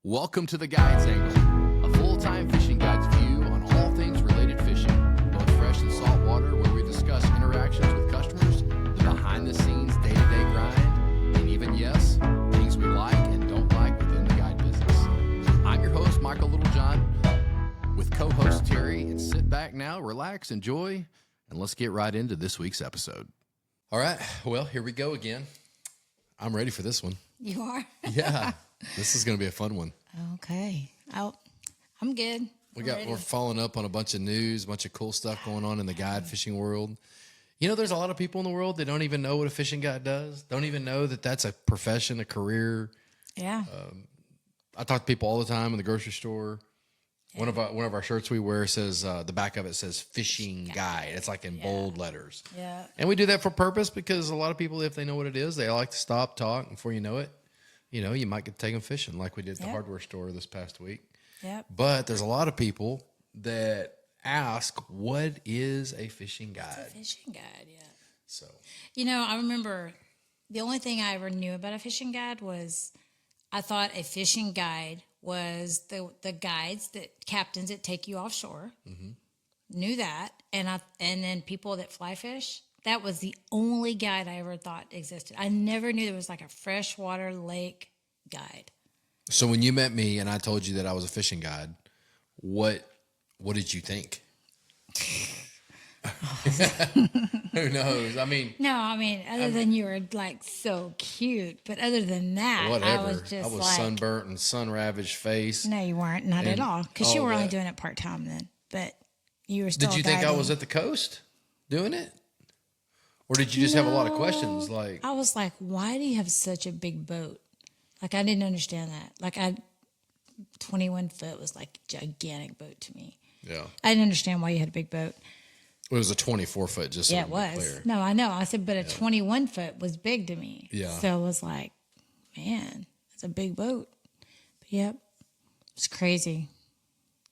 Welcome to the Guides Angle, a full-time fishing guide's view on all things related fishing, both fresh and salt water, where we discuss interactions with customers, the behind-the-scenes day-to-day grind, and even, yes, things we like and don't like within the guide business. I'm your host, Michael Littlejohn, with co-host Terry, and sit back now, relax, enjoy, and let's get right into this week's episode. All right, well, here we go again. I'm ready for this one. You are? Yeah. This is going to be a fun one. Okay. I'm good. We're following up on a bunch of news, a bunch of cool stuff going on in the guide fishing world. You know, there's a lot of people in the world that don't even know what a fishing guide does. Don't even know that that's a profession, a career. Yeah. I talk to people all the time in the grocery store. Yeah. One of our shirts we wear says, the back of it says fishing guide. It's like in bold letters. Yeah. And we do that for purpose because a lot of people, if they know what it is, they like to stop, talk, and before you know it, you know, you might get taken fishing like we did at the hardware store this past week. Yep. But there's a lot of people that ask, what is a fishing guide? It's a fishing guide, yeah. So, you know, I remember the only thing I ever knew about a fishing guide was I thought a fishing guide was the guides that captains that take you offshore. Mm-hmm. Knew that. And then people that fly fish. That was the only guide I ever thought existed. I never knew there was like a freshwater lake guide. So when you met me and I told you that I was a fishing guide, what did you think? Who knows? I mean, other than you were like so cute, but other than that, whatever. I was just like sunburnt and sun ravaged face. No, you weren't, not at all, because you were only doing it part time then. But you were still. Did you think I was at the coast doing it? Or did you just have a lot of questions? Like, I was like, why do you have such a big boat? Like, I didn't understand that. Like, 21 foot was like a gigantic boat to me. Yeah. I didn't understand why you had a big boat. It was a 24 foot, just so it was. Clear. No, I know. I said, but a 21 foot was big to me. Yeah. So I was like, man, it's a big boat. But yep, it's crazy.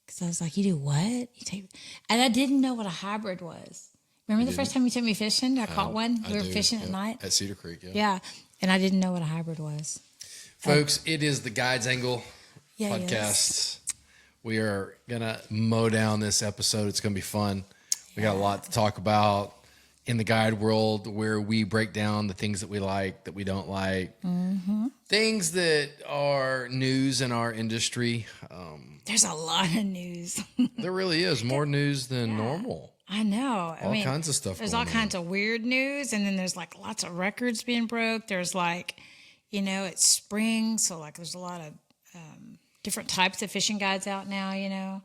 Because I was like, you do what? And I didn't know what a hybrid was. Remember the first time you took me fishing? I caught one. We were fishing at night. At Cedar Creek, yeah. Yeah, and I didn't know what a hybrid was. Folks, it is the Guides Angle podcast. Yes. We are going to mow down this episode. It's going to be fun. We got a lot to talk about in the guide world where we break down the things that we like, that we don't like, things that are news in our industry. There's a lot of news. There really is more news than normal. I know. All kinds of stuff. There's all kinds of weird news, and then there's like lots of records being broke. There's like, you know, it's spring, so like there's a lot of different types of fishing guides out now. You know.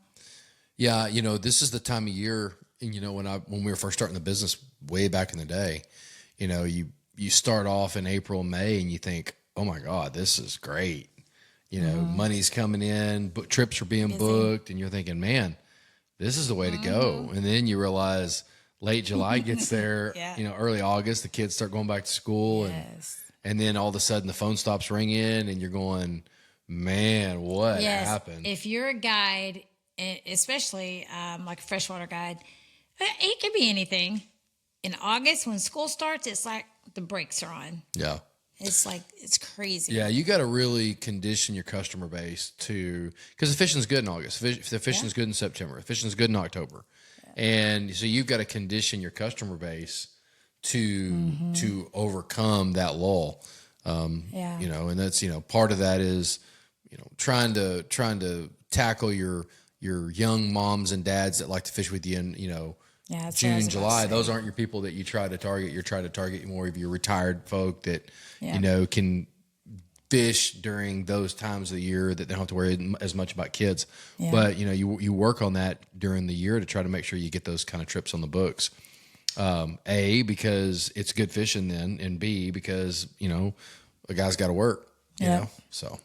Yeah, you know, this is the time of year, and you know, when we were first starting the business way back in the day, you know, you start off in April, May, and you think, oh my God, this is great. You know, money's coming in, trips are being booked, and you're thinking, man, this is the way to go. And then you realize late July gets there, you know, early August, the kids start going back to school. And then all of a sudden the phone stops ringing and you're going, man, what happened? If you're a guide, especially like a freshwater guide, it could be anything. In August when school starts, it's like the brakes are on. Yeah. It's like, it's crazy. Yeah, you got to really condition your customer base to, because the fishing's good in August. The fishing's good in September. The fishing's good in October. And so you've got to condition your customer base to overcome that lull. You know, and that's, you know, part of that is, you know, trying to tackle your young moms and dads that like to fish with you in, you know, June, July. Those aren't your people that you try to target. You're trying to target more of your retired folk that, you know, can fish during those times of the year that they don't have to worry as much about kids. Yeah. But, you know, you work on that during the year to try to make sure you get those kind of trips on the books. A, because it's good fishing then, and B, because, you know, a guy's got to work, you know, so.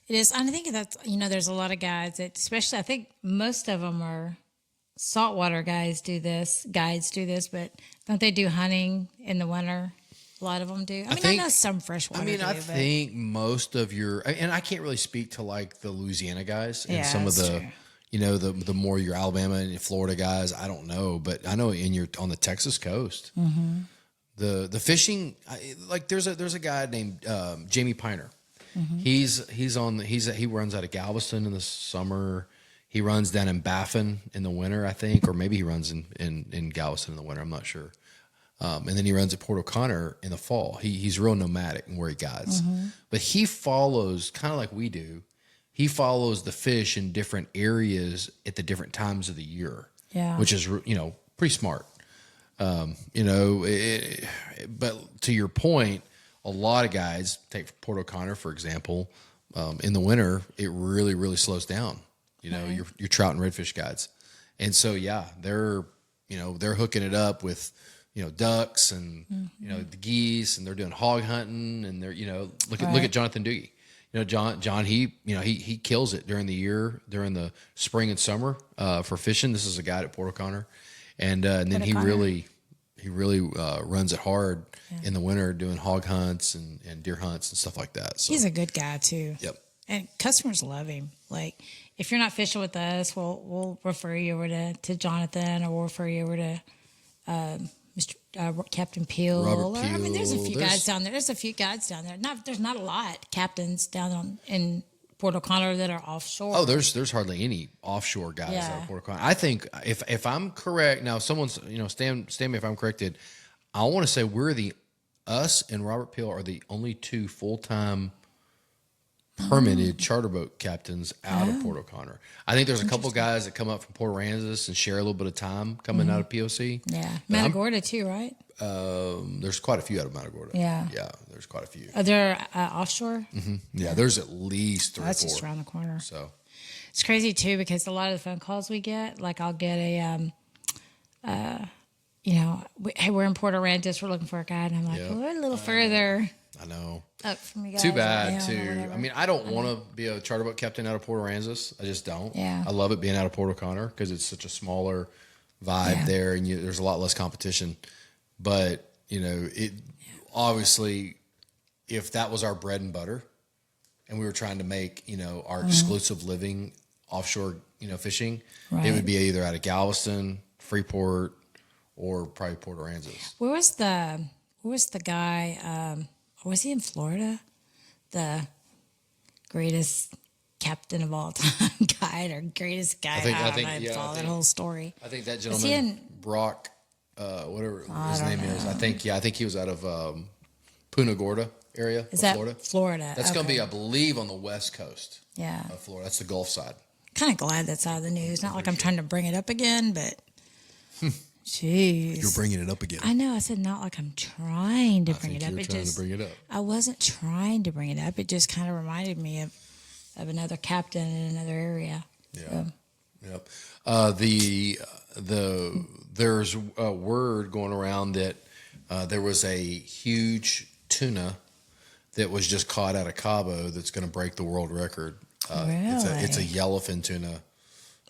It is. And I think that's, you know, there's a lot of guys that, especially, I think most of them are saltwater guides do this, but don't they do hunting in the winter? A lot of them do. I know some freshwater. I think most of your, and I can't really speak to like the Louisiana guys and some of the, you know, the more your Alabama and Florida guys. I don't know, but I know on the Texas coast, the fishing, like there's a guy named Jamie Piner. He runs out of Galveston in the summer. He runs down in Baffin in the winter, I think, or maybe he runs in Galveston in the winter. I'm not sure. And then he runs at Port O'Connor in the fall. He's real nomadic in where he guides, but he follows kind of like we do. He follows the fish in different areas at the different times of the year, which is pretty smart. But to your point, a lot of guides take Port O'Connor for example. In the winter, it really really slows down. Your trout and redfish guides, and so they're hooking it up with ducks and the geese, and they're doing hog hunting, and they're look at Jonathan Doogie. John he kills it during the year, during the spring and summer for fishing. This is a guy at Port O'Connor, and then he really runs it hard in the winter doing hog hunts and deer hunts and stuff like that. So he's a good guy too. Yep. And customers love him. Like if you're not fishing with us, we'll refer you over to Jonathan, or we'll refer you over to Mr. Captain Peel. Robert I mean, there's a Peel. few guys down there. There's a few guides down there. There's not a lot captains down in Port O'Connor that are offshore. Oh, there's hardly any offshore guys out of Port O'Connor. I think if I'm correct, now someone's stand me if I'm corrected. I want to say us and Robert Peel are the only two full-time permitted charter boat captains out of Port O'Connor. I think there's a couple guys that come up from Port Aransas and share a little bit of time coming out of POC. Yeah, Matagorda too, right? There's quite a few out of Matagorda. Yeah, there's quite a few. Are there offshore? Mm-hmm. Yeah, there's at least 3 or 4. That's just around the corner. So it's crazy too, because a lot of the phone calls we get, like I'll get hey, we're in Port Aransas, we're looking for a guide, and I'm like, well, we're a little further. I know. Up from you guys. Too bad, right too. I mean, I don't want to be a charter boat captain out of Port Aransas. I just don't. Yeah. I love it being out of Port O'Connor because it's such a smaller vibe there, and there's a lot less competition. But, it obviously, if that was our bread and butter and we were trying to make, our exclusive living offshore, fishing, it would be either out of Galveston, Freeport, or probably Port Aransas. Where was the guy? Was he in Florida? The greatest captain of all time guide, or greatest guy? I don't know. Follow that whole story. I think that gentleman, Brock, whatever his name is. I think he was out of Punta Gorda area of Florida. Florida. That's going to be, I believe, on the west coast. Yeah. Of Florida. That's the Gulf side. Kind of glad that's out of the news. Not like I'm trying to bring it up again, but. Jeez. You're bringing it up again. I know. I said not like I'm trying to bring it up. To bring it up. I wasn't trying to bring it up. It just kind of reminded me of another captain in another area. Yeah. So. Yep. There's a word going around that there was a huge tuna that was just caught out of Cabo that's going to break the world record. Really? It's a yellowfin tuna.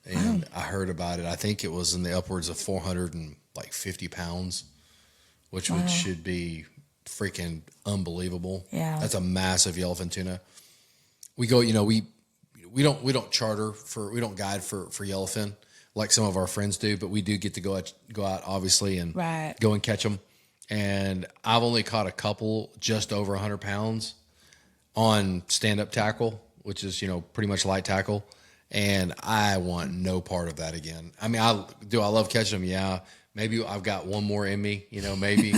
And I heard about it. I think it was in the upwards of 450 pounds, which should be freaking unbelievable. Yeah, that's a massive yellowfin tuna. We go, we don't charter we don't guide for yellowfin like some of our friends do, but we do get to go out obviously and go and catch them. And I've only caught a couple just over 100 pounds on stand-up tackle, which is pretty much light tackle. And I want no part of that again. I mean, I love catching them. Yeah. Maybe I've got one more in me, maybe,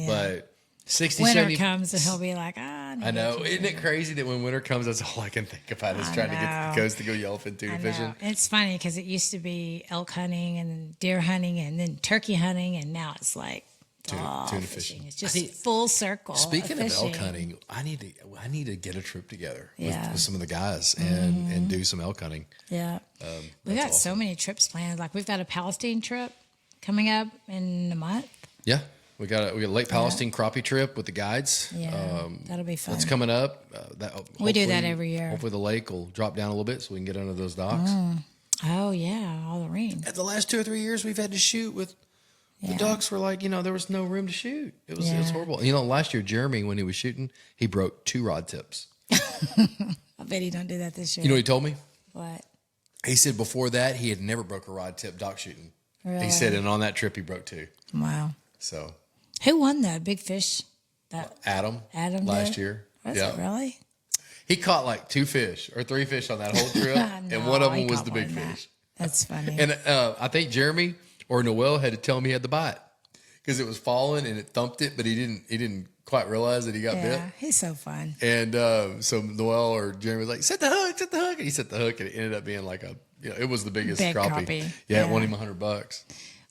but 60, winter 70 comes and he'll be like, I know. Isn't it crazy that when winter comes, that's all I can think about is trying to get to the coast to go yellowfin tuna fishing. It's funny because it used to be elk hunting and deer hunting and then turkey hunting. And now it's like tuna fishing. It's just full circle. Speaking of elk hunting, I need to get a trip together with some of the guys and do some elk hunting. Yeah, we got so many trips planned. Like we've got a Palestine trip coming up in a month. Yeah, we got a Lake Palestine crappie trip with the guides. Yeah, that'll be fun. That's coming up. We do that every year. Hopefully the lake will drop down a little bit so we can get under those docks. Oh yeah, all the rain. At the last 2 or 3 years, we've had to shoot with. The ducks were like, there was no room to shoot. It was horrible. Last year, Jeremy, when he was shooting, he broke 2 rod tips. I bet he don't do that this year. You know what he told me? What? He said before that, he had never broke a rod tip duck shooting. Really? He said, and on that trip, he broke 2. Wow. So. Who won that big fish? Adam last year. Was it really? He caught like 2 fish or 3 fish on that whole trip, and one of them was the big fish. That's funny. And I think Jeremy or Noel had to tell him he had the bite because it was falling and it thumped it, but he didn't quite realize that he got bit. He's so fun. And so Noel or Jeremy was like, set the hook. And he set the hook, and it ended up being like it was the biggest Big crappie. Yeah, it won him $100.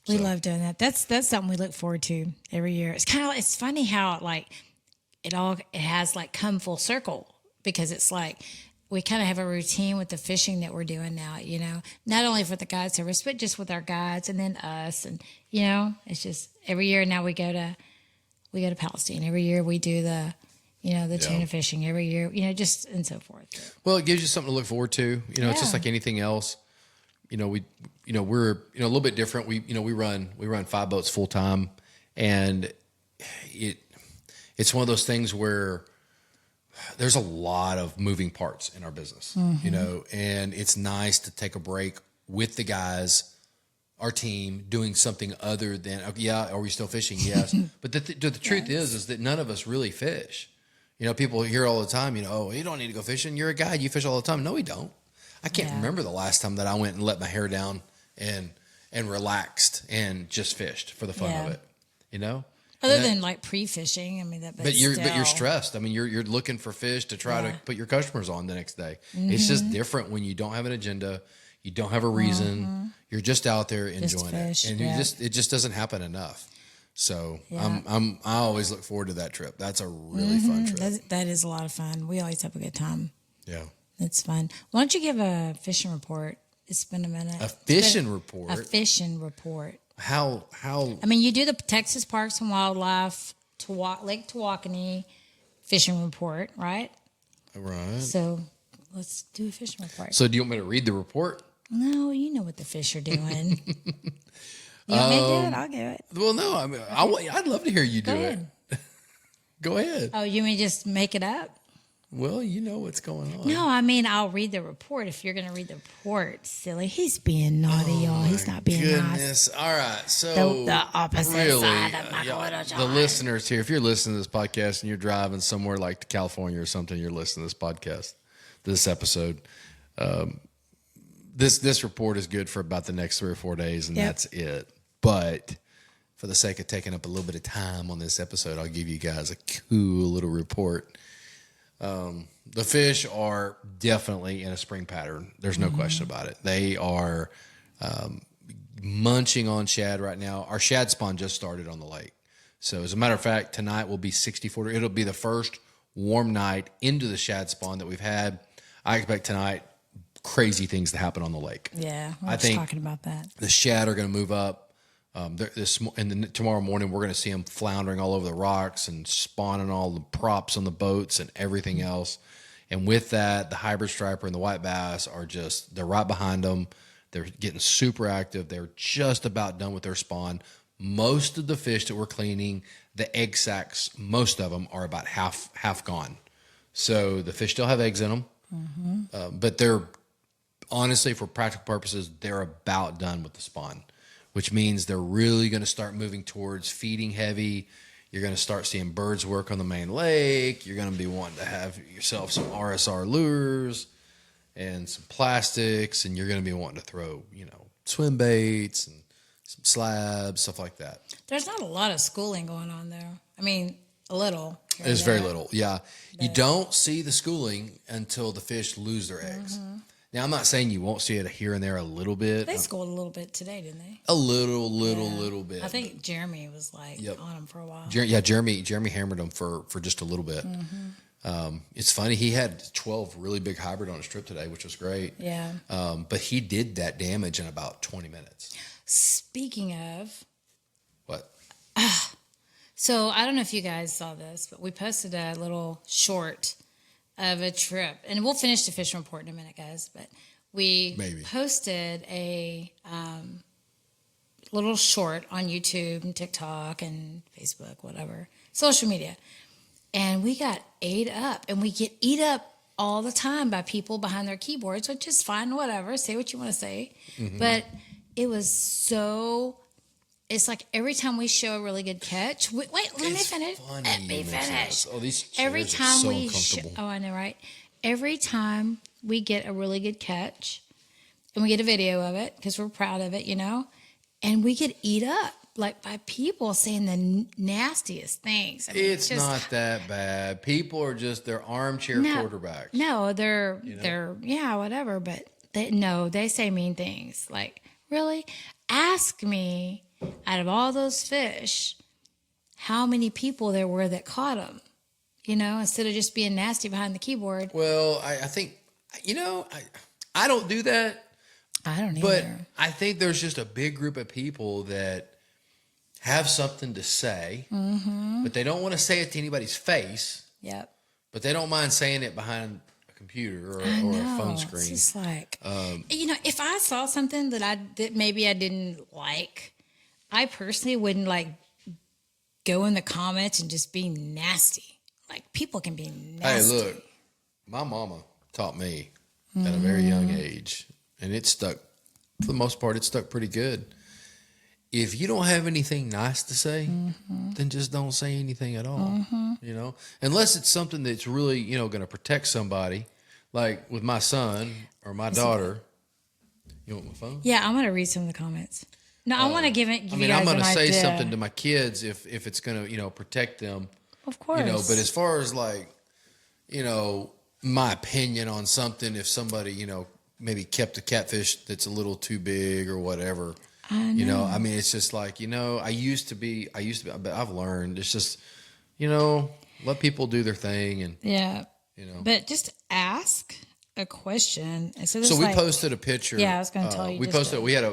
We love doing that. That's something we look forward to every year. It's kind of it's funny how like it has like come full circle because it's like we kind of have a routine with the fishing that we're doing now. You know, not only for the guide service, but just with our guides and then us. And you know, it's just every year now we go to Palestine. Every year we do the tuna fishing. Every year, just and so forth. Well, it gives you something to look forward to. It's just like anything else. We're a little bit different. We run 5 boats full time, and it's one of those things where there's a lot of moving parts in our business. And it's nice to take a break with the guys, our team, doing something other than are we still fishing? Yes, but the truth is that none of us really fish. People hear all the time, oh, you don't need to go fishing. You're a guide. You fish all the time. No, we don't. I can't remember the last time that I went and let my hair down and relaxed and just fished for the fun of it. Other than like pre-fishing, I mean but you're stressed. I mean, you're looking for fish to try to put your customers on the next day. It's just different when you don't have an agenda, you don't have a reason. You're just out there enjoying it, and it just doesn't happen enough. So I always look forward to that trip. That's a really fun trip. That is a lot of fun. We always have a good time. Yeah. It's fun. Why don't you give a fishing report? It's been a minute. A fishing report? A fishing report. How? I mean, you do the Texas Parks and Wildlife, Lake Tawakoni fishing report, right? Right. So let's do a fishing report. So do you want me to read the report? No, you know what the fish are doing. You want me to do it? I'll do it. Well, no. I mean, I'd love to hear you do it. Go ahead. Oh, you mean just make it up? Well, you know what's going on. No, I mean, I'll read the report if you're going to read the report. Silly. He's being naughty, y'all. He's not being nice. All right. So the opposite side of my little the listeners here, if you're listening to this podcast and you're driving somewhere like to California or something, you're listening to this podcast, this episode, this report is good for about the next 3 or 4 days, and that's it. But for the sake of taking up a little bit of time on this episode, I'll give you guys a cool little report. The fish are definitely in a spring pattern. There's no question about it. They are munching on shad right now. Our shad spawn just started on the lake. So as a matter of fact, tonight will be 64. It'll be the first warm night into the shad spawn that we've had. I expect tonight crazy things to happen on the lake. Yeah, I think talking about that. The shad are going to move up. Tomorrow morning, we're going to see them floundering all over the rocks and spawning all the props on the boats and everything else. And with that, the hybrid striper and the white bass they're right behind them. They're getting super active. They're just about done with their spawn. Most of the fish that we're cleaning, the egg sacs, most of them are about half gone. So the fish still have eggs in them, but they're honestly, for practical purposes, they're about done with the spawn, which means they're really going to start moving towards feeding heavy. You're going to start seeing birds work on the main lake. You're going to be wanting to have yourself some RSR lures and some plastics, and you're going to be wanting to throw, swim baits and some slabs, stuff like that. There's not a lot of schooling going on there. I mean, a little. There's very little, yeah. But you don't see the schooling until the fish lose their eggs. Now, I'm not saying you won't see it here and there a little bit. They schooled a little bit today, didn't they? A little bit. I think Jeremy was on them for a while. Jeremy hammered them for just a little bit. It's funny. He had 12 really big hybrid on his trip today, which was great. Yeah. But he did that damage in about 20 minutes. Speaking of. What? So I don't know if you guys saw this, but we posted a little short of a trip, and we'll finish the fishing report in a minute, guys, but we posted a little short on YouTube and TikTok and Facebook, whatever, social media, and we got ate up, and we get eat up all the time by people behind their keyboards, which is fine, whatever, say what you want to say, but it was so... It's like every time we show a really good catch. Let me finish. Let me finish. Oh, these chairs every time are so uncomfortable. I know, right? every time we get a really good catch, and we get a video of it because we're proud of it, and we get eat up like by people saying the nastiest things. I mean, It's just not that bad. People are just they're armchair quarterbacks. No, they're whatever, but they say mean things. Like, really? Ask me, out of all those fish, how many people there were that caught them, instead of just being nasty behind the keyboard. Well, I think, I don't do that. I don't either. But I think there's just a big group of people that have something to say, but they don't want to say it to anybody's face. Yep. But they don't mind saying it behind a computer or a phone screen. It's just like, if I saw something that maybe I didn't like, I personally wouldn't go in the comments and just be nasty. Like, people can be nasty. Hey, look, my mama taught me at a very young age, and it stuck, for the most part, it stuck pretty good. If you don't have anything nice to say, then just don't say anything at all, unless it's something that's really, going to protect somebody, like with my son or my daughter. You want my phone? Yeah, I'm going to read some of the comments. No, I want to give you guys I'm going to say idea. something to my kids if it's going to, protect them. Of course. But as far as my opinion on something, if somebody, maybe kept a catfish that's a little too big or whatever, it's just like, I used to be, but I've learned it's just, let people do their thing and, but just ask a question. So we posted a picture. Yeah, I was going to tell you. We had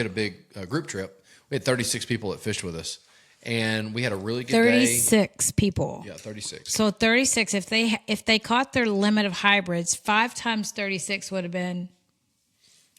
a big group trip. We had 36 people that fished with us. And we had a really good 36 people. Yeah, 36. So 36, if they caught their limit of hybrids, 5 times 36 would have been.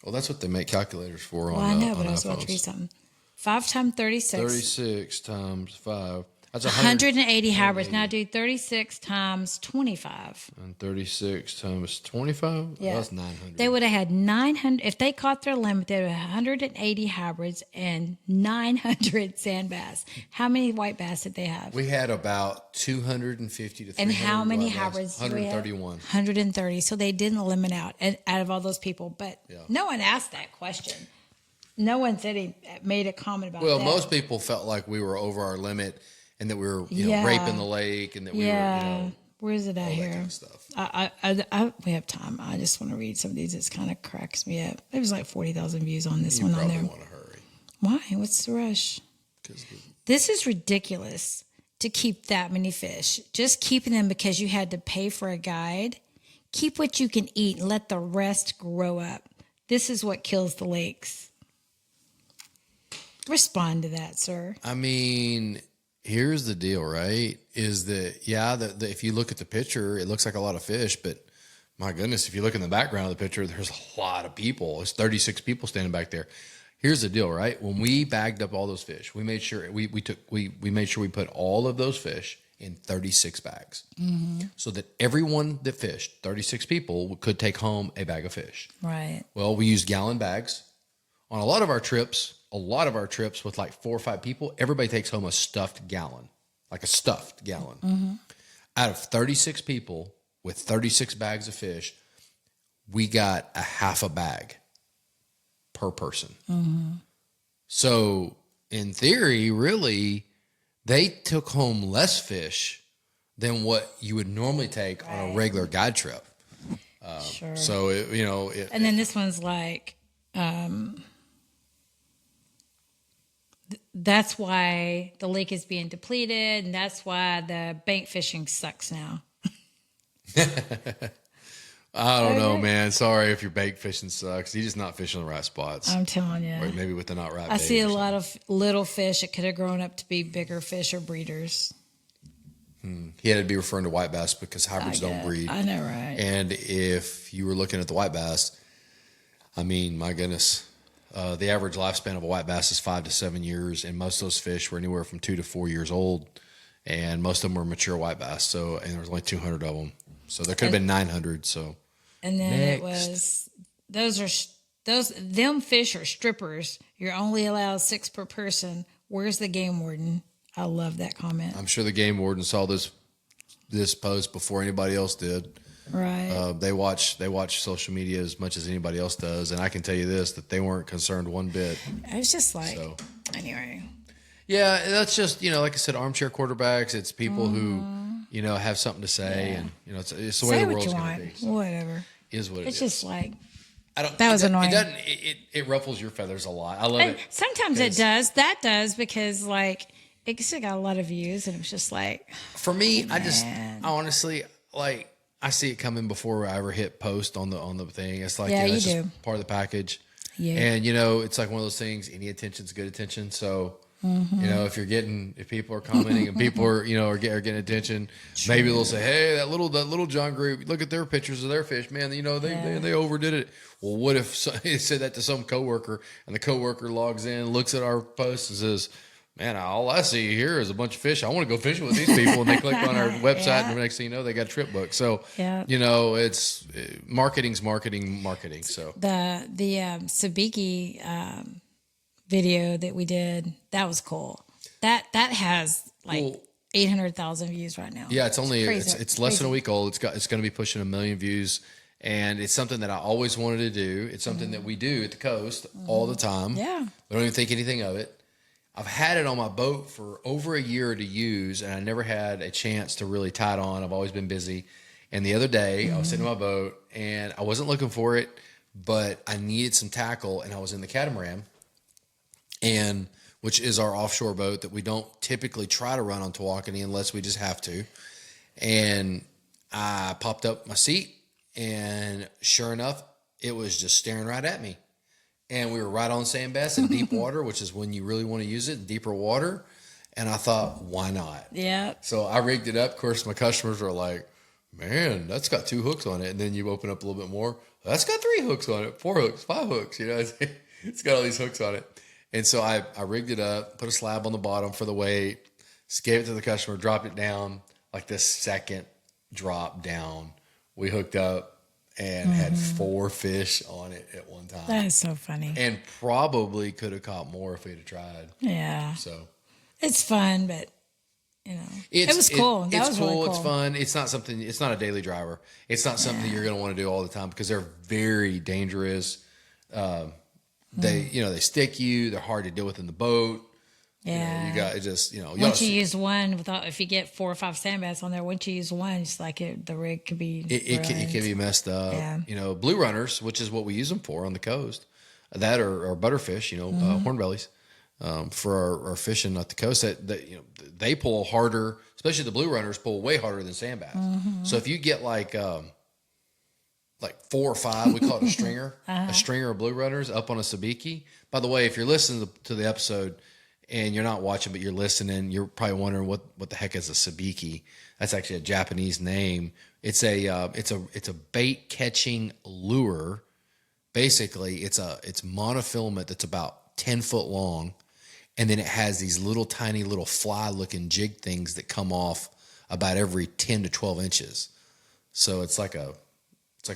Well, that's what they make calculators for. Well, I know, but I was about to read something. 5 times 36. 36 times 5. That's 180 hybrids. Now do 36 times 25. And 36 times 25? Yeah. That's 900. They would have had 900. If they caught their limit, they would have 180 hybrids and 900 sand bass. How many white bass did they have? We had about 250 to 300. And how many hybrids? 131. 130. So they didn't limit out of all those people. But no one asked that question. No one said he made a comment about that. Well, most people felt like we were over our limit. And that we were, raping the lake, and that we were, where is it at here? Kind of stuff. We have time. I just want to read some of these. It kind of cracks me up. There was like 40,000 views on this one on there. You probably want to hurry. Why? What's the rush? This is ridiculous to keep that many fish. Just keeping them because you had to pay for a guide. Keep what you can eat and let the rest grow up. This is what kills the lakes. Respond to that, sir. I mean, here's the deal, right? Is that, if you look at the picture, it looks like a lot of fish, but my goodness, if you look in the background of the picture, there's a lot of people. There's 36 people standing back there. Here's the deal, right? When we bagged up all those fish, we made sure we made sure we put all of those fish in 36 bags, so that everyone that fished, 36 people, could take home a bag of fish. Right. Well, we used gallon bags on a lot of our trips with like 4 or 5 people. Everybody takes home a stuffed gallon. Out of 36 people with 36 bags of fish, we got a half a bag per person. So in theory, really, they took home less fish than what you would normally take on a regular guide trip. Sure. So, and then this one's like, that's why the lake is being depleted, and that's why the bank fishing sucks now. I don't know, man. Sorry if your bait fishing sucks. You're just not fishing the right spots. I'm telling you. Or maybe with the not right bait. I see a lot of little fish that could have grown up to be bigger fish or breeders. He had to be referring to white bass because hybrids don't breed. I know, right? And if you were looking at the white bass, I mean, my goodness, the average lifespan of a white bass is 5 to 7 years, and most of those fish were anywhere from 2 to 4 years old, and most of them were mature white bass. So, and there was only 200 of them, so there could have been 900. So, and then it was them fish are strippers. You're only allowed 6 per person. Where's the game warden? I love that comment. I'm sure the game warden saw this post before anybody else did. Right. They watch social media as much as anybody else does, and I can tell you this, that they weren't concerned one bit. It's just like, anyway. Yeah, that's just, like I said, armchair quarterbacks. It's people who, have something to say, and it's the way Say the what world's you going want. to be. So Whatever. is what it It's is. just like, I don't. that was annoying. It doesn't. It ruffles your feathers a lot. I love and it. sometimes it does. That does, because like it still got a lot of views, and it was just like, For me, I honestly, like, I see it coming before I ever hit post on the thing. It's like, Yeah, it's you just do. part of the package. Yeah. And it's like one of those things. Any attention's good attention. So if people are commenting and people are are getting attention, maybe they'll say, hey, that little John group, look at their pictures of their fish, man. They overdid it. Well, what if they said that to some coworker, and the coworker logs in, looks at our post, and says, man, all I see here is a bunch of fish. I want to go fishing with these people. And they click on our website, and the next thing you know, they got a trip booked. So, it's marketing's marketing. So the sabiki video that we did, that was cool. That has like 800,000 views right now. Yeah, it's only crazy. it's less than a week old. It's going to be pushing 1 million views, and it's something that I always wanted to do. It's something that we do at the coast all the time. Yeah, we don't even think anything of it. I've had it on my boat for over a year to use, and I never had a chance to really tie it on. I've always been busy. And the other day, I was sitting on my boat, and I wasn't looking for it, but I needed some tackle, and I was in the catamaran, and which is our offshore boat that we don't typically try to run on Tawakoni unless we just have to. And I popped up my seat, and sure enough, it was just staring right at me. And we were right on sand bass in deep water, which is when you really want to use it, in deeper water. And I thought, why not? Yeah. So I rigged it up. Of course, my customers were like, man, that's got 2 hooks on it. And then you open up a little bit more. That's got 3 hooks on it, 4 hooks, 5 hooks. It's got all these hooks on it. And so I rigged it up, put a slab on the bottom for the weight, gave it to the customer, dropped it down, like the second drop down. We hooked up and had 4 fish on it at one time. That is so funny. And probably could have caught more if we'd have tried. Yeah. So it's fun, but it was cool. That was cool. really cool. It's fun. It's not a daily driver. It's not something you're going to want to do all the time because they're very dangerous. They stick you. They're hard to deal with in the boat. Yeah. You got it just, once you use one if you get 4 or 5 sand bass on there, once you use one, it's like the rig could be it can be messed up. Yeah. Blue runners, which is what we use them for on the coast, that or butterfish, hornbellies, for our fishing at the coast. That they pull harder, especially the blue runners pull way harder than sand bass. So if you get like 4 or 5, we call it a stringer, a stringer of blue runners up on a sabiki. By the way, if you're listening to the episode and you're not watching, but you're listening, you're probably wondering what the heck is a sabiki. That's actually a Japanese name. It's a bait catching lure. Basically, it's monofilament that's about 10 foot long, and then it has these tiny little fly looking jig things that come off about every 10 to 12 inches. So it's like a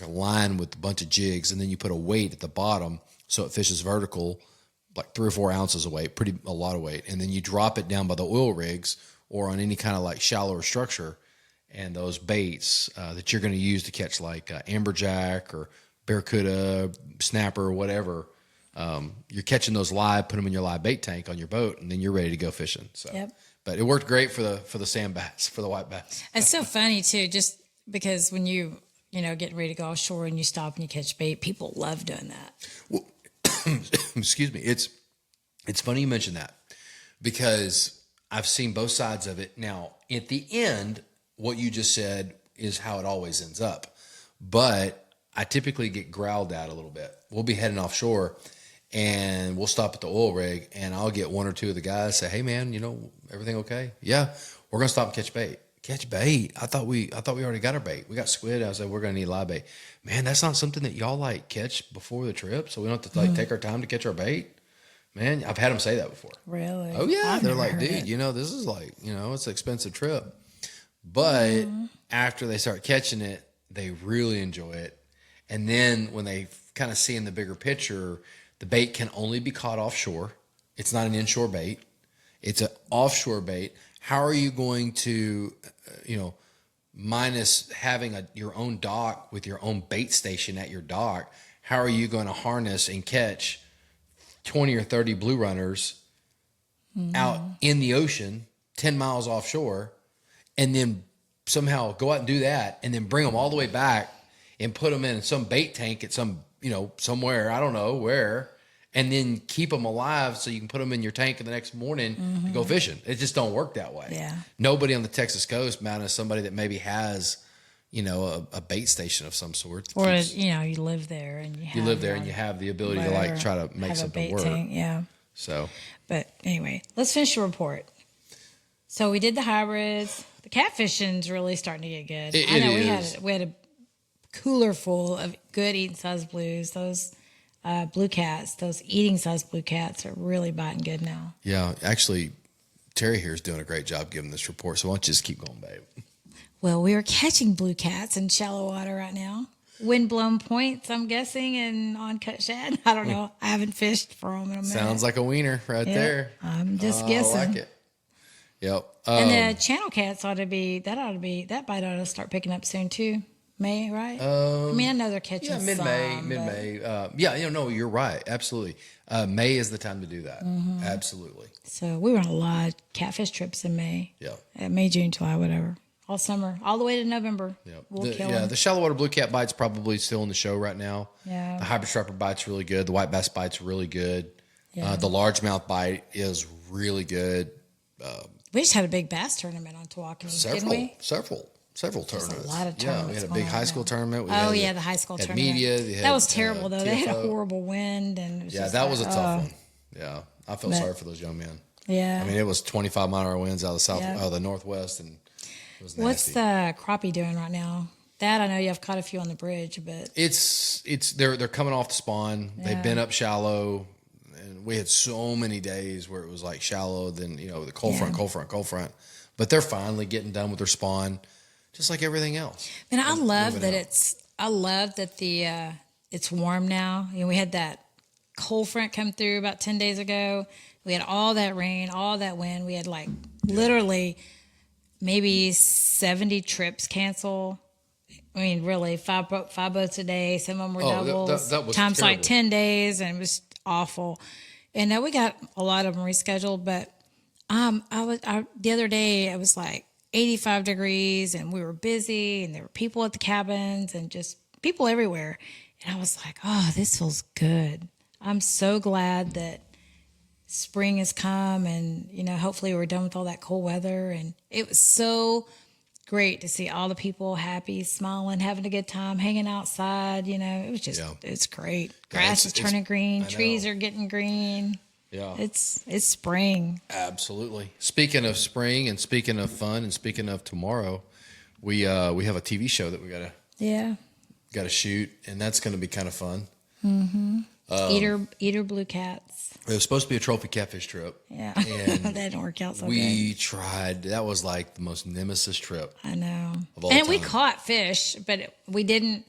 line with a bunch of jigs, and then you put a weight at the bottom so it fishes vertical, like 3 or 4 ounces of weight, a lot of weight. And then you drop it down by the oil rigs or on any kind of like shallower structure. And those baits that you're going to use to catch like amberjack or barracuda, snapper, or whatever, you're catching those live, put them in your live bait tank on your boat, and then you're ready to go fishing. So, But it worked great for the sand bass, for the white bass. It's so funny too, just because when you getting ready to go offshore and you stop and you catch bait, people love doing that. Well, excuse me. It's funny you mention that because I've seen both sides of it. Now, at the end, what you just said is how it always ends up. But I typically get growled at a little bit. We'll be heading offshore and we'll stop at the oil rig and I'll get 1 or 2 of the guys say, hey man, everything okay? Yeah, we're going to stop and catch bait. Catch bait? I thought we already got our bait. We got squid. I said, we're going to need live bait. Man, that's not something that y'all catch before the trip. So we don't have to take our time to catch our bait. Man, I've had them say that before. Really? Oh yeah. They're like, dude, this is like, it's an expensive trip. But after they start catching it, they really enjoy it. And then when they kind of see in the bigger picture, the bait can only be caught offshore. It's not an inshore bait. It's an offshore bait. How are you going to, minus having your own dock with your own bait station at your dock, how are you going to harness and catch 20 or 30 blue runners out in the ocean, 10 miles offshore, and then somehow go out and do that and then bring them all the way back and put them in some bait tank at some, somewhere, I don't know where, and then keep them alive so you can put them in your tank the next morning and go fishing. It just don't work that way. Yeah. Nobody on the Texas coast, minus somebody that maybe has, a bait station of some sort. Or, you live there and you live there and you have the ability to try to make something work. Tank, yeah. So. But anyway, let's finish the report. So we did the hybrids. The catfishing's really starting to get good. I know we had a cooler full of good eating size blues. Those blue cats, those eating size blue cats are really biting good now. Yeah, actually, Terry here is doing a great job giving this report. So why don't you just keep going, babe? Well, we are catching blue cats in shallow water right now. Windblown points, I'm guessing, and on cut shad. I don't know. I haven't fished for them in a minute. Sounds like a wiener right there. I'm just guessing. I like it. Yep. And the channel cats that bite ought to start picking up soon too. May, right? I know they're catching mid-May. No, you're right. Absolutely. May is the time to do that. Mm-hmm. Absolutely. So we were on a lot of catfish trips in May. Yeah. May, June, July, whatever. All summer, all the way to November. Yep. The shallow water blue cat bite's probably still in the show right now. Yeah. The hybrid striper bite's really good. The white bass bite's really good. Yeah. The largemouth bite is really good. We just had a big bass tournament on Tawakoni, didn't we? Several tournaments. A lot of tournaments. Yeah, we had a big high school tournament. The high school tournament. Media. That was terrible, though. TFO. They had a horrible wind. And it was that was a tough one. Yeah, I felt sorry for those young men. Yeah. I mean, it was 25-mile-an-hour winds out of the northwest, and it was nasty. What's the crappie doing right now? That I know you've caught a few on the bridge, but they're coming off the spawn. Yeah. They've been up shallow. And we had so many days where it was like shallow, then, the cold front. But they're finally getting done with their spawn, just like everything else. And I love that it's warm now. We had that cold front come through about 10 days ago. We had all that rain, all that wind. We had literally maybe 70 trips cancel. I mean, really, five boats a day. Some of them were doubles. That was times terrible. 10 days, and it was awful. And now we got a lot of them rescheduled, but the other day it was 85 degrees and we were busy and there were people at the cabins and just people everywhere. And I was like, oh, this feels good. I'm so glad that spring has come and, hopefully we're done with all that cold weather. And it was so great to see all the people happy, smiling, having a good time, hanging outside. It was just, it's great. Grass is turning green. Trees are getting green. Yeah. It's spring. Absolutely. Speaking of spring and speaking of fun and speaking of tomorrow, we have a TV show that we gotta shoot, and that's going to be kind of fun. Mm-hmm. Eater blue cats. It was supposed to be a trophy catfish trip. Yeah. And that didn't work out so good. We tried. That was the most nemesis trip. I know. Of all time. We caught fish, but we didn't.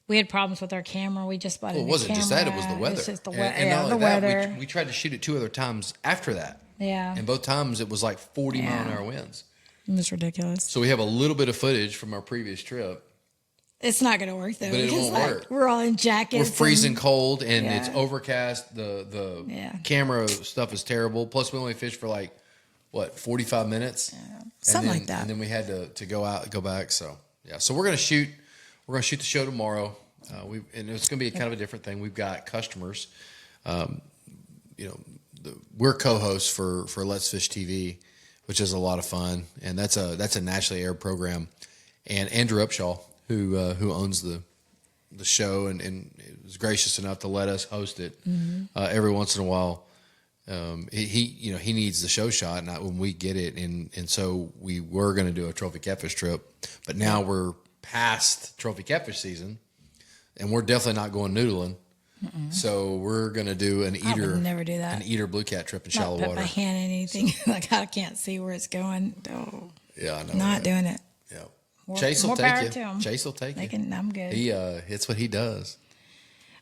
We had problems with our camera. We just bought a new camera. It wasn't just that. It was the weather. It was just the weather. The weather. We tried to shoot it 2 other times after that. Yeah. And both times it was 40-mile-an-hour winds. It was ridiculous. So we have a little bit of footage from our previous trip. It's not going to work, though. But it won't work. We're all in jackets. We're freezing cold, and it's overcast. The camera stuff is terrible. Plus, we only fished for 45 minutes? Yeah. Something like that. And then we had to go back. So, yeah. So we're going to shoot. We're going to shoot the show tomorrow. And it's going to be kind of a different thing. We've got customers. We're co-hosts for Let's Fish TV, which is a lot of fun, and that's a nationally aired program. And Andrew Upshaw, who owns the show and was gracious enough to let us host it every once in a while. He needs the show shot, not when we get it, and so we were going to do a trophy catfish trip, but now we're past trophy catfish season, and we're definitely not going noodling. Mm-mm. So we're going to do an eater. I would never do that. An eater blue cat trip in shallow water. Not put my hand in anything. I can't see where it's going. Oh, yeah, I know. Not doing it. Yeah. Chase will take you. Chase will take you. I'm good. It's what he does.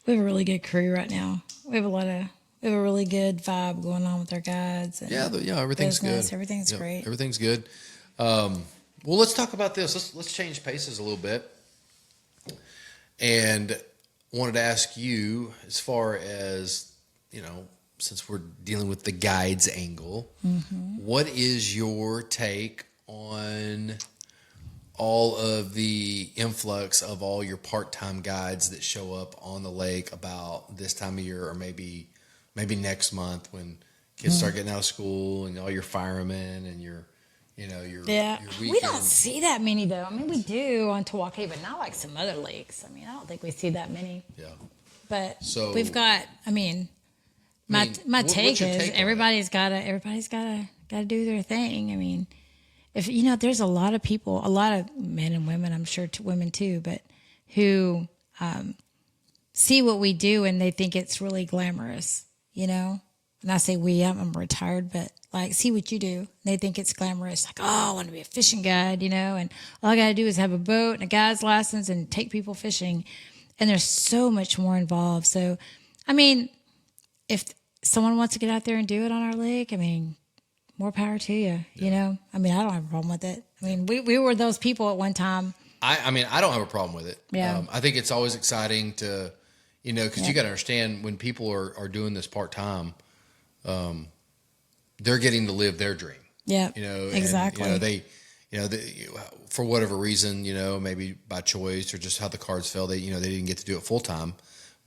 We have a really good crew right now. We have a really good vibe going on with our guides. And everything's good. Everything's great. Everything's good. Well, let's talk about this. Let's change paces a little bit. And wanted to ask you, as far as, since we're dealing with the guides angle, what is your take on all of the influx of all your part-time guides that show up on the lake about this time of year, or maybe next month when kids start getting out of school, and all your firemen and your Yeah, your we don't weekend. see that many though. I mean, we do on Tawakoni, but not like some other lakes. I mean, I don't think we see that many. Yeah. But So- we've got. I mean, my what's take your is take on it? everybody's gotta do their thing. I mean, if there's a lot of people, a lot of men and women, I'm sure women too, but who see what we do and they think it's really glamorous, And I say we, I'm retired, but like, see what you do. They think it's glamorous. Like, oh, I want to be a fishing guide, and all I got to do is have a boat and a guide's license and take people fishing. And there's so much more involved. So, I mean, if someone wants to get out there and do it on our lake, I mean, more power to you, I mean, I don't have a problem with it. I mean, we were those people at one time. I mean, I don't have a problem with it. Yeah. I think it's always exciting to, because you got to understand when people are doing this part-time, they're getting to live their dream. Yeah, and, exactly. they, for whatever reason, maybe by choice or just how the cards fell, they didn't get to do it full time,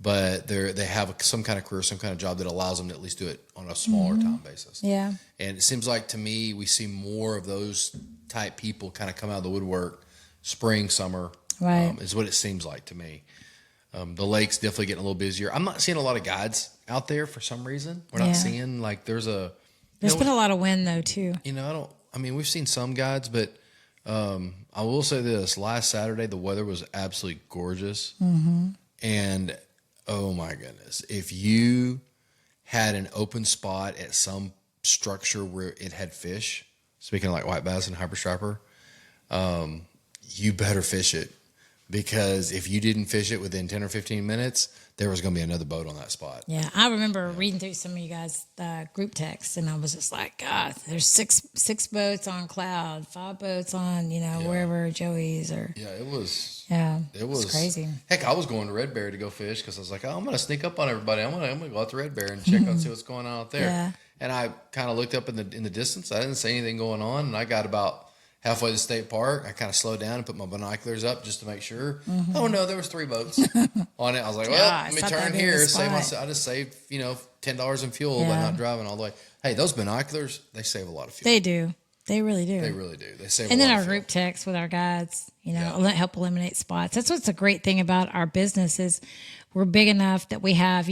but they have some kind of career, some kind of job that allows them to at least do it on a smaller time basis. Yeah. And it seems like to me, we see more of those type people kind of come out of the woodwork, spring, summer, Right. is what it seems like to me. The lake's definitely getting a little busier. I'm not seeing a lot of guides out there for some reason. We're Yeah. not seeing like there's There's been a lot of wind though too. I mean, we've seen some guides, but I will say this: last Saturday, the weather was absolutely gorgeous, and oh my goodness, if you had an open spot at some structure where it had fish, speaking of like white bass and hyper striper, you better fish it, because if you didn't fish it within 10 or 15 minutes, there was going to be another boat on that spot. Yeah, I remember reading through some of you guys' group texts, and I was just like, God, there's six boats on Cloud, 5 boats on, wherever Joey's or. Yeah, it was. Yeah, It was crazy. Heck, I was going to Red Bear to go fish because I was like, oh, I'm going to sneak up on everybody. I'm going to go out to Red Bear and check out, see what's going on out there. Yeah. And I kind of looked up in the distance. I didn't see anything going on, and I got about halfway to the state park. I kind of slowed down and put my binoculars up just to make sure. Oh no, there was 3 boats on it. I was like, well, Gosh, let me I thought turn that'd be here. the I spot. just saved $10 in fuel by Yeah. not driving all the way. Hey, those binoculars, they save a lot of fuel. They do. They really do. They really do. They save. And a then lot our of fuel. group text with our guides, Yeah. help eliminate spots. That's what's a great thing about our business is we're big enough that we have,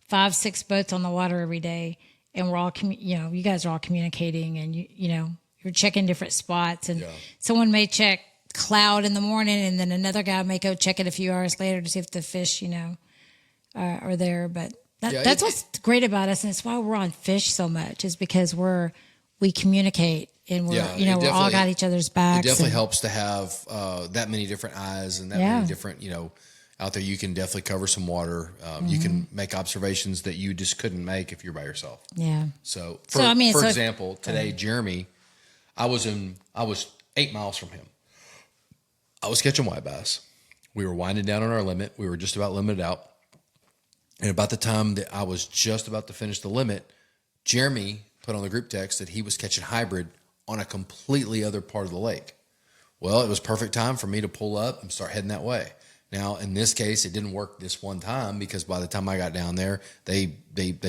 5, 6 boats on the water every day, and we're all, you guys are all communicating, and you're checking different spots, and Yeah. someone may check Cloud in the morning, and then another guy may go check it a few hours later to see if the fish, are there. But Yeah, that's what's great about us, and it's why we're on fish so much, is because we communicate. And we're, Yeah, it we're all definitely- got each other's It backs. definitely and- helps to have that many different eyes and that Yeah. many different, out there. You can definitely cover some water. You can make observations that you just couldn't make if you're by yourself. Yeah. So, So, I mean, for so- example, today, Jeremy, I was 8 miles from him. I was catching white bass. We were winding down on our limit. We were just about limited out. And about the time that I was just about to finish the limit, Jeremy put on the group text that he was catching hybrid on a completely other part of the lake. Well, it was perfect time for me to pull up and start heading that way. Now, in this case, it didn't work this one time because by the time I got down there, they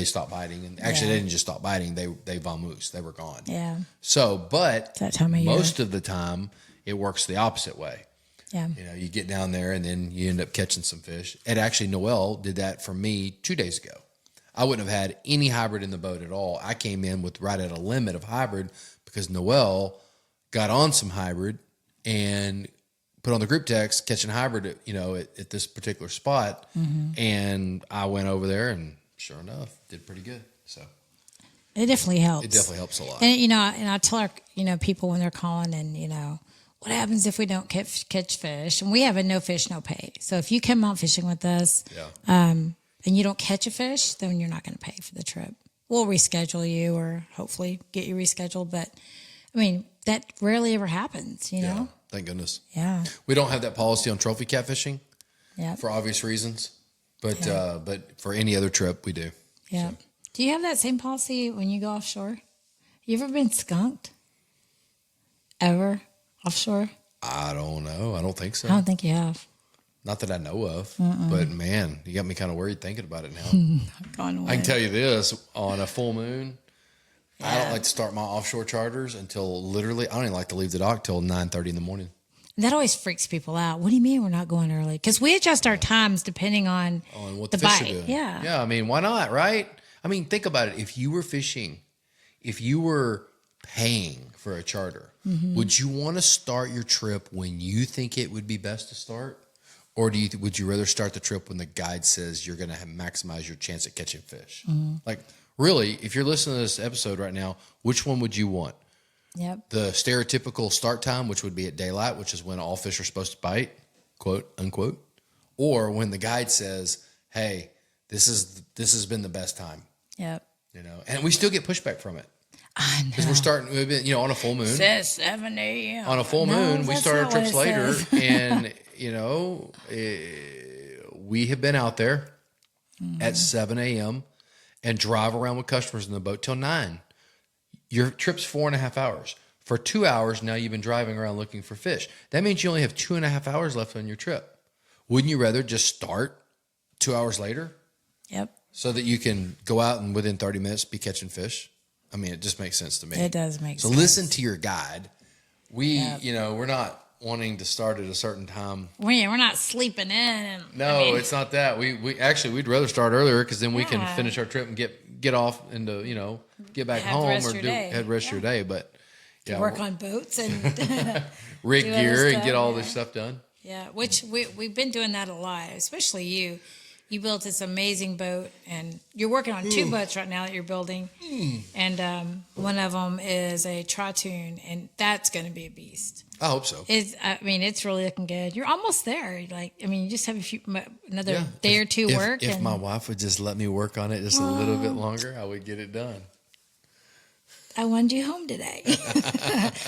stopped biting. And actually, Yeah. they didn't just stop biting. They vamoosed. They were gone. Yeah. So, but That time of year. most of the time, it works the opposite way. Yeah. You get down there and then you end up catching some fish. And actually, Noel did that for me 2 days ago. I wouldn't have had any hybrid in the boat at all. I came in with right at a limit of hybrid because Noel got on some hybrid and put on the group text catching hybrid at this particular spot. And I went over there and sure enough, did pretty good. So It definitely helps. it definitely helps a lot. And, and I tell our, people when they're calling and, what happens if we don't catch fish? And we have a no fish, no pay. So if you come out fishing with us, and you don't catch a fish, then you're not going to pay for the trip. We'll reschedule you or hopefully get you rescheduled. But mean, that rarely ever happens, you Yeah. know? Thank goodness. Yeah. We don't have that policy on trophy catfishing Yeah. for obvious reasons, but for any other trip we do. Yeah. Do you have that same policy when you go offshore? You ever been skunked? Ever? Offshore? I don't know. I don't think so. I don't think you have. Not that I know of, but man, you got me kind of worried thinking about it now. Gone away. I can tell you this, on a full moon, I don't like to start my offshore charters until literally, I don't even like to leave the dock till 9:30 in the morning. That always freaks people out. What do you mean we're not going early? Because we adjust our times depending on What the fish bite. are doing. Yeah. Yeah, I mean, why not, right? I mean, think about it. If you were fishing, if you were paying for a charter, would you want to start your trip when you think it would be best to start? Or would you rather start the trip when the guide says you're going to maximize your chance at catching fish? Like, really, if you're listening to this episode right now, which one would you want? Yep. The stereotypical start time, which would be at daylight, which is when all fish are supposed to bite, quote, unquote. Or when the guide says, hey, this has been the best time. Yep. You know, and we still get pushback from it. I know. Because we're starting, on a full moon. Says 7 a.m. On a full No, moon, we that's start our not what trips it later. says. And, we have been out there at 7 a.m. and drive around with customers in the boat till 9. Your trip's 4.5 hours. For 2 hours, now you've been driving around looking for fish. That means you only have 2.5 hours left on your trip. Wouldn't you rather just start 2 hours later? Yep. So that you can go out and within 30 minutes be catching fish? I mean, it just makes sense to me. It does make So sense. listen to your guide. We're not wanting to start at a certain time. We're not sleeping in. No, it's not that. We actually, we'd rather start earlier because then we can Yeah. finish our trip and get off and get back Have the home rest or of your do day. head rest of your day. But yeah, work on boats and rig do other gear and stuff, get all yeah. this stuff done. yeah, which we've been doing that a lot, especially you. You built this amazing boat, and you're working on 2 boats right now that you're building. And one of them is a Tritoon, and that's going to be a beast. I hope so. It's really looking good. You're almost there. You just have another day or two If, work. If my wife would just let me work on it just a little bit longer, I would get it done. I wanted you home today.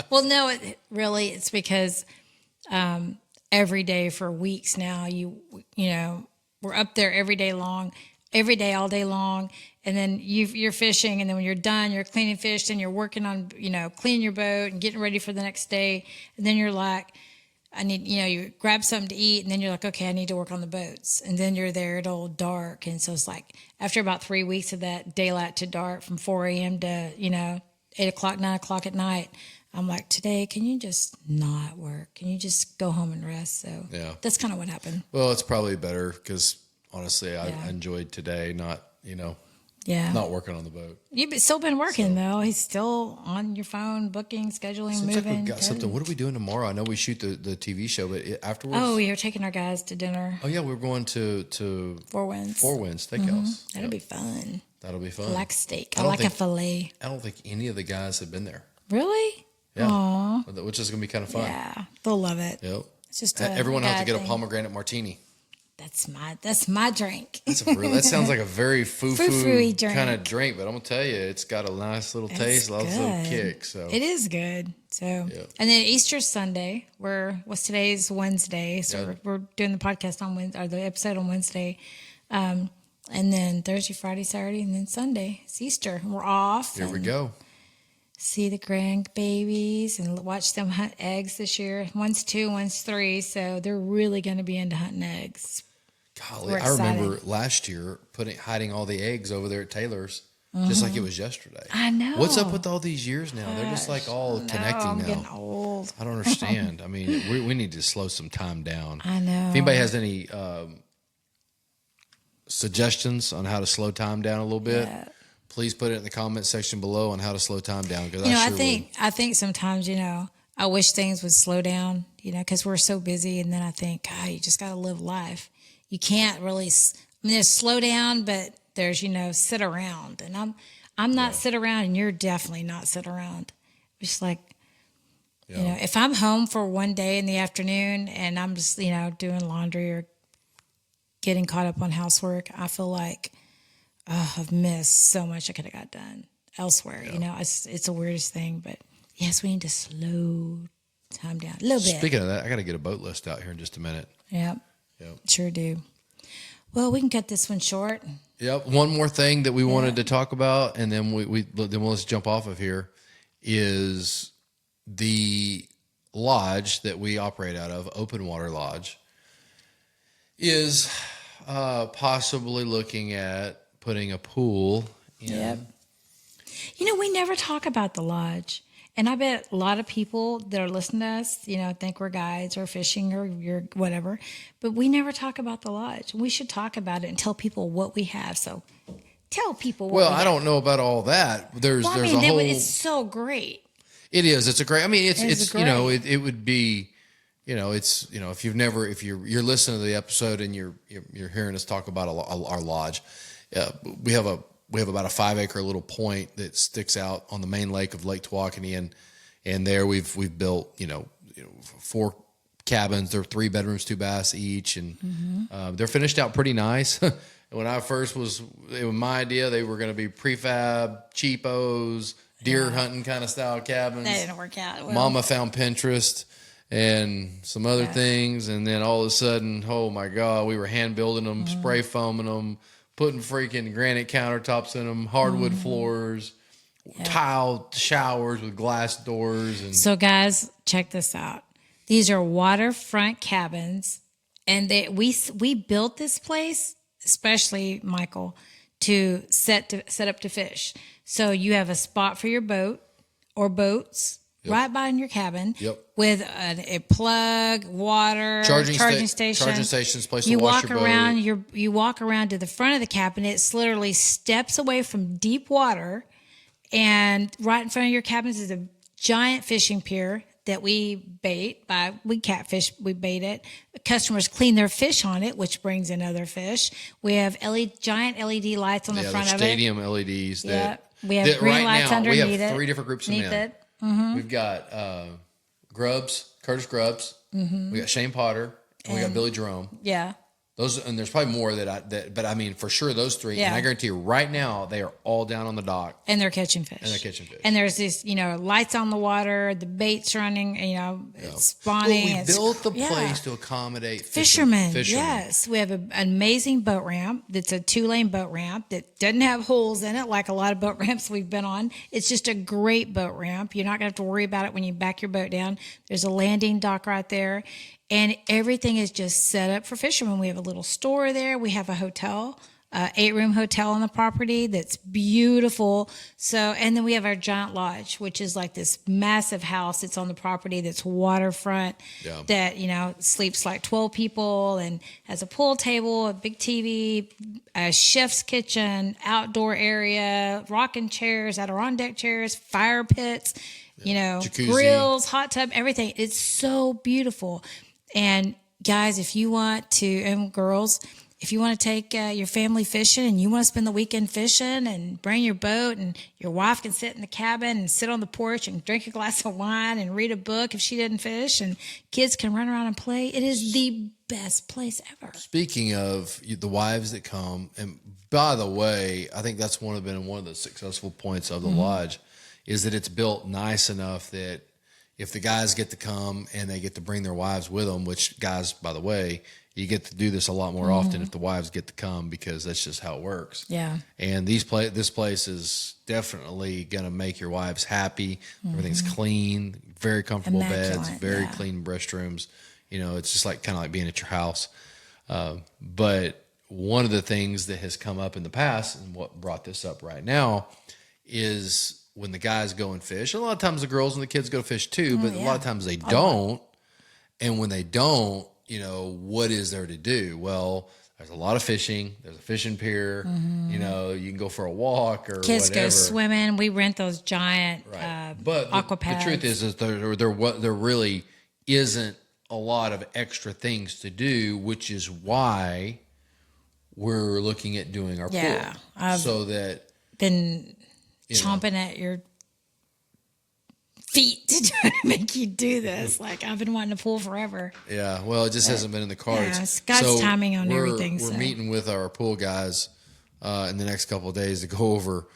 Well, no, it's because every day for weeks now, we're up there every day, all day long. And then you're fishing, and then when you're done, you're cleaning fish, and you're working on, cleaning your boat and getting ready for the next day. And then you're like, I need, you grab something to eat, and then you're like, okay, I need to work on the boats. And then you're there at all dark. And so it's like, after about 3 weeks of that daylight to dark from 4 a.m. to, 8 o'clock, 9 o'clock at night, I'm like, today, can you just not work? Can you just go home and rest? So Yeah. that's kind of what happened. Well, it's probably better because honestly, I Yeah. enjoyed today, not working on the boat. You've still been working, though. He's still on your phone, booking, scheduling, Seems like moving. we've got something. What are we doing tomorrow? I know we shoot the TV show, but afterwards. Oh, you're taking our guys to dinner. Oh yeah, we're going to Four Winds. Steakhouse. That'll be fun. That'll be fun. I like steak. I I don't like a think- filet. I don't think any of the guys have been there. Really? Yeah, Aw. which is going to be kind of fun. Yeah, they'll love it. Yep. It's just Everyone has to get a thing. pomegranate martini. That's my drink. That sounds like a very Foo-foo-y drink. kind of drink, but I'm gonna tell you, it's got a nice little taste, a little good. kick. So It is good. So, and then Easter Sunday, today's Wednesday, so Yeah. we're doing the podcast on Wednesday, or the episode on Wednesday, and then Thursday, Friday, Saturday, and then Sunday it's Easter. We're off. here we and go. See the grandbabies and watch them hunt eggs this year. One's 2, one's 3, so they're really going to be into hunting eggs. Golly, We're I remember excited. last year hiding all the eggs over there at Taylor's, just like it was yesterday. I know. What's up with all these years now? They're just like all connecting I'm now. getting old. I don't understand. I mean, we need to slow some time down. I know. If anybody has any suggestions on how to slow time down a little bit, please put it in the comment section below on how to slow time down. Because I think sometimes, I wish things would slow down, because we're so busy. And then I think, God, you just got to live life. You can't really, there's slow down, but there's, sit around. And I'm not sit around, and you're definitely not sit around. Just like, if I'm home for one day in the afternoon and I'm just, doing laundry or getting caught up on housework, I feel like, I've missed so much I could have got done elsewhere. It's the weirdest thing, but Yes, we need to slow time down a little bit. Speaking of that, I got to get a boat list out here in just a minute. Yep. Sure do. Well, we can cut this one short. Yep. One more thing that we wanted to talk about, and then we'll let's jump off of here, is the lodge that we operate out of, Open Water Lodge, is possibly looking at putting a pool in. Yep. We never talk about the lodge. And I bet a lot of people that are listening to us, think we're guides or fishing or you're whatever, but we never talk about the lodge. We should talk about it and tell people what we have. So tell people what we have. I don't know about all that. There's a whole... It's so great. It is. It's a great... I mean, it's great. it would be, if you're listening to the episode and you're hearing us talk about our lodge, we have about a 5-acre little point that sticks out on the main lake of Lake Tawakoni, and there we've built 4 cabins. They're 3 bedrooms, 2 baths each, and they're finished out pretty nice. When I first it was my idea, they were going to be prefab, cheapos, deer hunting kind of style cabins. That didn't work out. Well, Mama found Pinterest and some other things, and then all of a sudden, oh my God, we were hand building them, spray foaming them, putting freaking granite countertops in them, hardwood floors, tiled showers with glass doors. And so, guys, check this out. These are waterfront cabins, and we built this place, especially Michael, to set up to fish. So you have a spot for your boat or boats right by in your cabin with a plug, water, charging station. Charging stations, place to wash your boat. You walk around to the front of the cabin. It's literally steps away from deep water, and right in front of your cabin is a giant fishing pier that we bait. We catfish, we bait it. Customers clean their fish on it, which brings in other fish. We have giant LED lights on the front of it. Stadium LEDs. We have green lights underneath it. We have 3 different groups of men. We've got Curtis Grubbs. We got Shane Potter, and we got Billy Jerome. Yeah. Those, and there's probably more but I mean, for sure, those 3. Yeah. And I guarantee you, right now, they are all down on the dock. And they're catching fish. And there's this, lights on the water, the bait's running, it's spawning. Well, we built the place to accommodate fishermen. Yes. We have an amazing boat ramp that's a 2-lane boat ramp that doesn't have holes in it like a lot of boat ramps we've been on. It's just a great boat ramp. You're not going to have to worry about it when you back your boat down. There's a landing dock right there. And everything is just set up for fishermen. We have a little store there. We have a hotel, 8-room hotel on the property that's beautiful. So, and then we have our giant lodge, which is like this massive house that's on the property that's waterfront that, sleeps like 12 people and has a pool table, a big TV, a chef's kitchen, outdoor area, rocking chairs, Adirondack chairs, fire pits, jacuzzi, grills, hot tub, everything. It's so beautiful. And guys, if you want to, and girls, if you want to take your family fishing and you want to spend the weekend fishing and bring your boat, and your wife can sit in the cabin and sit on the porch and drink a glass of wine and read a book if she didn't fish, and kids can run around and play, it is the best place ever. Speaking of the wives that come, and by the way, I think that's been one of the successful points of the lodge, is that it's built nice enough that if the guys get to come and they get to bring their wives with them, which, guys, by the way, you get to do this a lot more often if the wives get to come, because that's just how it works. Yeah. And this place is definitely going to make your wives happy. Everything's clean, very comfortable beds, very clean restrooms. It's just kind of like being at your house. But one of the things that has come up in the past, and what brought this up right now, is when the guys go and fish. A lot of times the girls and the kids go fish too, but a lot of times they don't. And when they don't, what is there to do? Well, there's a lot of fishing. There's a fishing pier. You can go for a walk or kids whatever. Go swimming. We rent those giant but aqua pads. The truth is there really isn't a lot of extra things to do, which is why we're looking at doing our pool. So that been chomping at your feet to try to make you do this. Like, I've been wanting to pool forever. Yeah, well, it just hasn't been in the cards. Yeah, it's God's timing on everything. We're meeting with our pool guys in the next couple of days to go over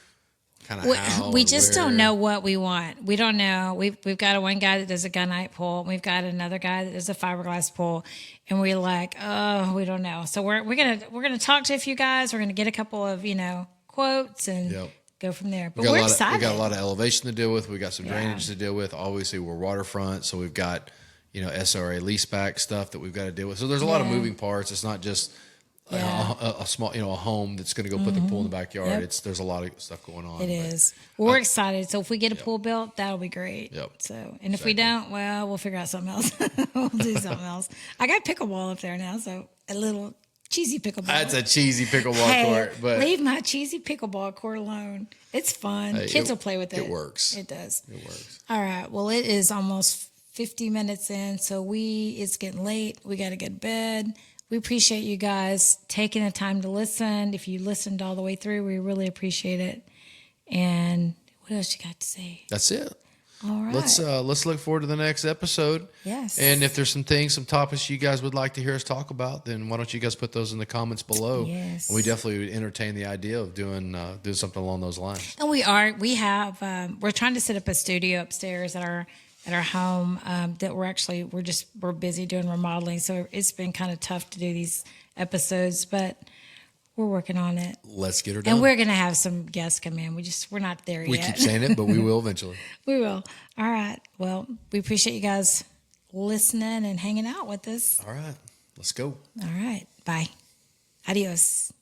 kind of how. We and just where. don't know what we want. We don't know. We've got one guy that does a gunite pull. We've got another guy that does a fiberglass pull, and we're like, oh, we don't know. So we're gonna talk to a few guys. We're gonna get a couple of quotes and Yep. go from there. But We got we're a lot excited. we got a lot of elevation to deal with. We got some drainage to deal with. Obviously, we're waterfront, so we've got SRA leaseback stuff that we've got to deal with. So there's a lot of moving parts. It's not just a small a home that's going to go put the pool in the backyard. Yep. There's a lot of stuff going on. It is. We're excited. So if we get a pool built, that'll be great. Yep. So, and if we don't, well, we'll figure out something else. We'll do something else. I got pickleball up there now, so a little cheesy pickleball. That's a cheesy pickleball court, but leave my cheesy pickleball court alone. It's fun. Kids will play with it. It works. It does. It works. All right. Well, it is almost 50 minutes in, so it's getting late. We got to get to bed. We appreciate you guys taking the time to listen. If you listened all the way through, we really appreciate it. And what else you got to say? That's it. All right. Let's look forward to the next episode. Yes. And if there's some topics you guys would like to hear us talk about, then why don't you guys put those in the comments below? Yes. And we definitely would entertain the idea of doing something along those lines. And we're trying to set up a studio upstairs at our home that we're busy doing remodeling. So it's been kind of tough to do these episodes, but we're working on it. Let's get her done. And we're going to have some guests come in. We're not there yet. We keep saying it, but we will eventually. We will. All right. Well, we appreciate you guys listening and hanging out with us. All right. Let's go. All right. Bye. Adios.